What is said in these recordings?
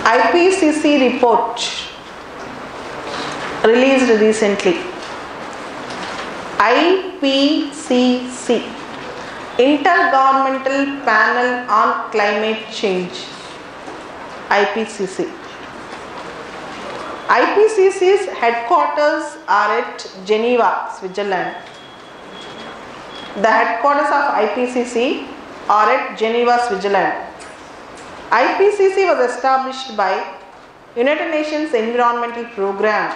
IPCC report released recently. IPCC, Intergovernmental Panel on Climate Change. IPCC. IPCC's headquarters are at Geneva, Switzerland. The headquarters of IPCC are at Geneva, Switzerland. IPCC was established by United Nations Environmental Programme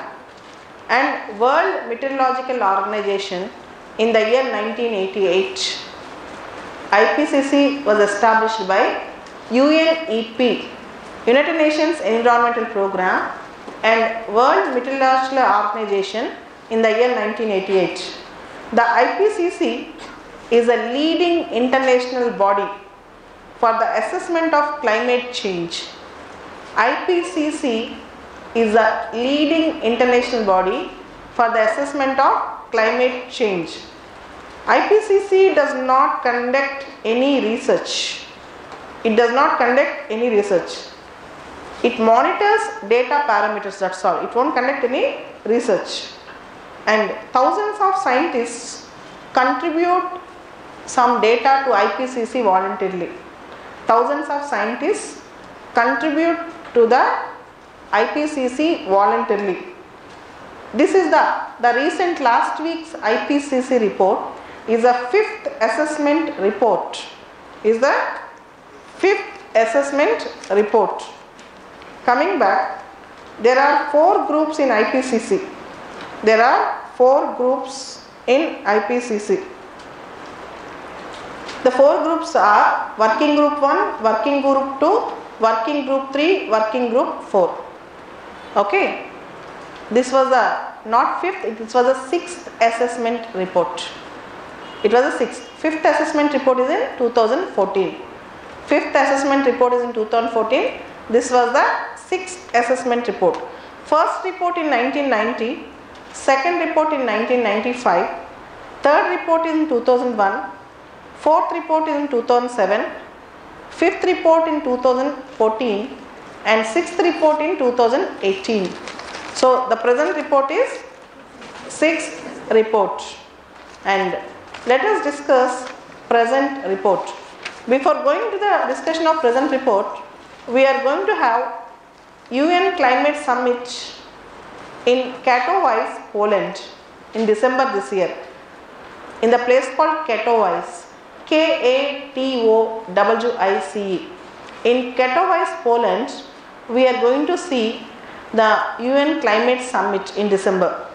and World Meteorological Organization in the year 1988. IPCC was established by UNEP, United Nations Environmental Programme and World Meteorological Organization in the year 1988. The IPCC is a leading international body for the assessment of climate change. IPCC is a leading international body for the assessment of climate change. IPCC does not conduct any research. It does not conduct any research. It monitors data parameters, that's all. It won't conduct any research. And thousands of scientists contribute some data to IPCC voluntarily. Thousands of scientists contribute to the IPCC voluntarily. This is the recent last week's IPCC report is a fifth assessment report. Is the fifth assessment report. Coming back, there are 4 groups in IPCC. There are 4 groups in IPCC. The 4 groups are Working Group 1, Working Group 2, Working Group 3, Working Group 4. Okay. This was not fifth, it was a 6th assessment report. It was a 6th. 5th assessment report is in 2014. 5th assessment report is in 2014. This was the 6th assessment report. First report in 1990, second report in 1995, third report in 2001, fourth report is in 2007, fifth report in 2014 and sixth report in 2018. So the present report is 6th report, and let us discuss present report. Before going to the discussion of present report, we are going to have UN Climate Summit in Katowice, Poland in December this year, in the place called Katowice, Katowice. In Katowice, Poland, we are going to see the UN Climate Summit in December.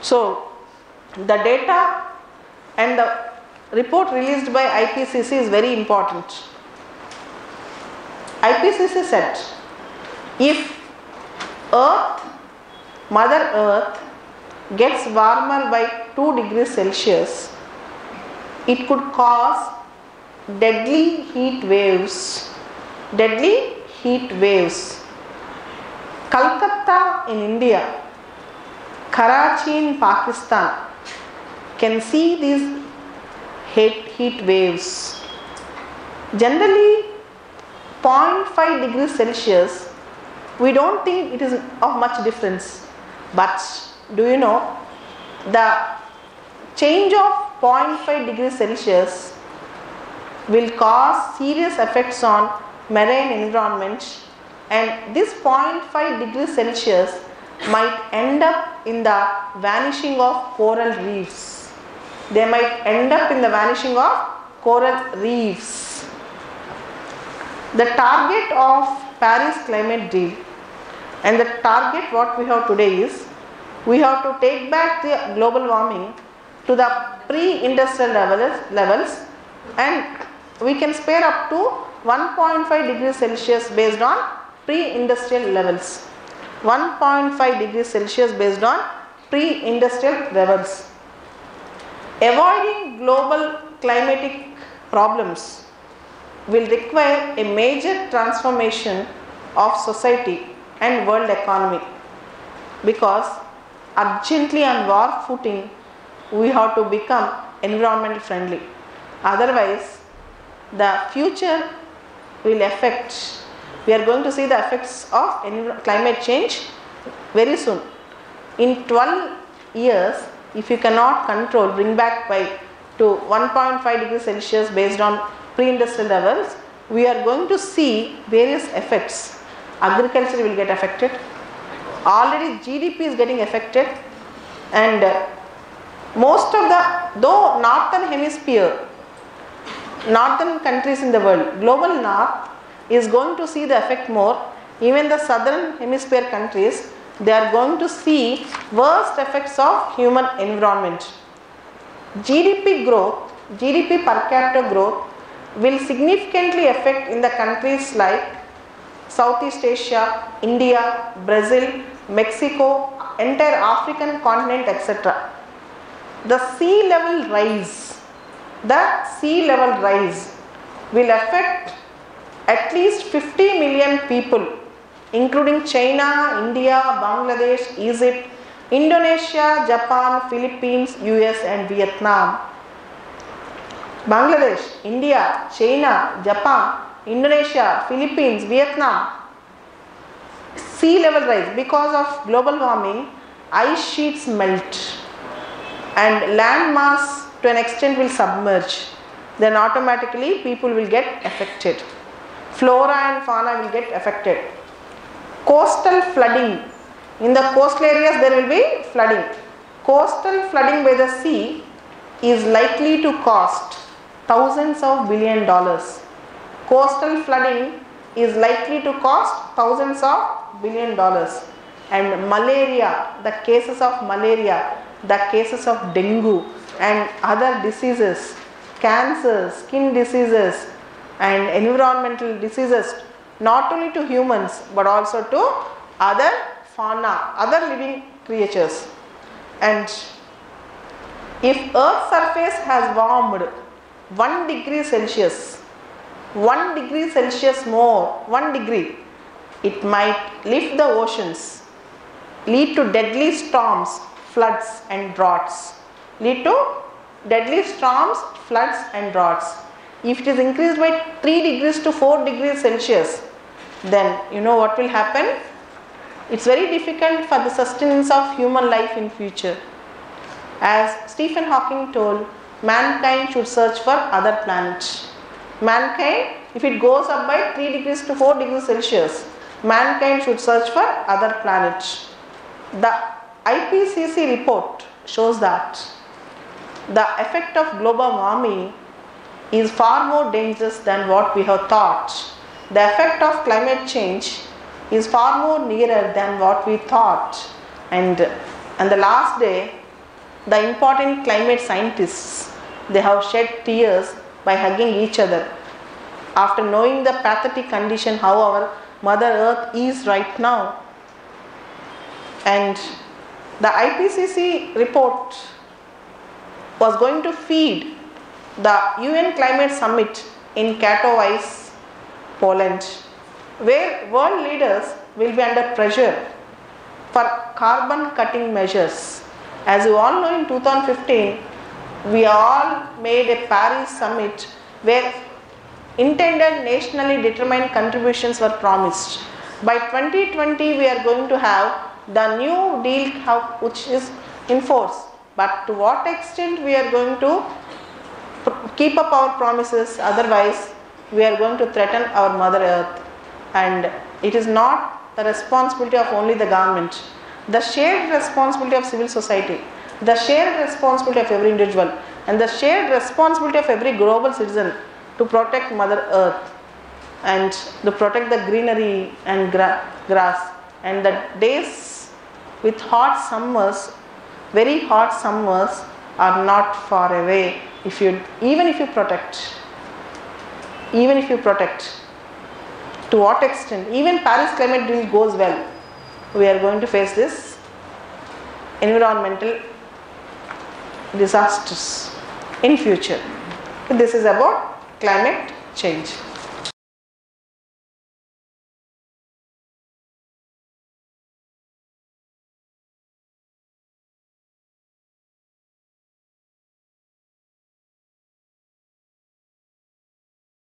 So the data and the report released by IPCC is very important. IPCC said, if Earth, Mother Earth gets warmer by 2 degrees Celsius, it could cause deadly heat waves. Deadly heat waves. Calcutta in India, Karachi in Pakistan can see these heat waves. Generally 0.5 degrees Celsius, we don't think it is of much difference, but do you know the change of 0.5 degrees Celsius will cause serious effects on marine environment, and this 0.5 degrees Celsius might end up in the vanishing of coral reefs. They might end up in the vanishing of coral reefs. The target of Paris climate deal and the target what we have today is, we have to take back the global warming to the pre-industrial levels, and we can spare up to 1.5 degrees Celsius based on pre-industrial levels. 1.5 degrees Celsius based on pre-industrial levels. Avoiding global climatic problems will require a major transformation of society and world economy, because urgently on war footing we have to become environmental friendly. Otherwise the future will affect We are going to see the effects of climate change very soon. In 12 years, if you cannot control, bring back to 1.5 degrees Celsius based on pre-industrial levels, we are going to see various effects. Agriculture will get affected. Already GDP is getting affected, and most of though northern hemisphere, northern countries in the world, global north is going to see the effect more. Even the southern hemisphere countries, they are going to see worst effects of human environment. GDP growth, GDP per capita growth will significantly affect in the countries like Southeast Asia, India, Brazil, Mexico, entire African continent, etc. The sea level rise will affect at least 50 million people, including China, India, Bangladesh, Egypt, Indonesia, Japan, Philippines, US and Vietnam. Bangladesh, India, China, Japan, Indonesia, Philippines, Vietnam. Sea level rise because of global warming, ice sheets melt and land mass to an extent will submerge. Then automatically people will get affected. Flora and fauna will get affected. Coastal flooding. In the coastal areas there will be flooding. Coastal flooding by the sea is likely to cost thousands of billion dollars. Coastal flooding is likely to cost thousands of billion dollars. And malaria, the cases of malaria, the cases of dengue and other diseases, cancer, skin diseases and environmental diseases, not only to humans but also to other fauna, other living creatures. And if Earth's surface has warmed 1 degree Celsius, 1 degree Celsius more, 1 degree, it might lift the oceans, lead to deadly storms, floods and droughts. Lead to deadly storms, floods and droughts. If it is increased by 3 degrees to 4 degrees Celsius, then you know what will happen? It's very difficult for the sustenance of human life in future. As Stephen Hawking told, mankind should search for other planets. Mankind, if it goes up by 3 degrees to 4 degrees Celsius, mankind should search for other planets. The Ipcc report shows that the effect of global warming is far more dangerous than what we have thought. The effect of climate change is far more nearer than what we thought. And the last day, the important climate scientists, they have shed tears by hugging each other after knowing the pathetic condition how our Mother Earth is right now. And the Ipcc report was going to feed the UN Climate Summit in Katowice, Poland, where world leaders will be under pressure for carbon cutting measures. As you all know, in 2015, we all made a Paris summit where intended nationally determined contributions were promised. By 2020, we are going to have the new deal which is in force. But to what extent we are going to keep up our promises, otherwise we are going to threaten our Mother Earth. And it is not the responsibility of only the government, the shared responsibility of civil society, the shared responsibility of every individual and the shared responsibility of every global citizen to protect Mother Earth and to protect the greenery and grass. And the days with hot summers, very hot summers are not far away. Even if you protect, to what extent, even Paris climate deal goes well, we are going to face this environmental disasters in future. This is about climate change.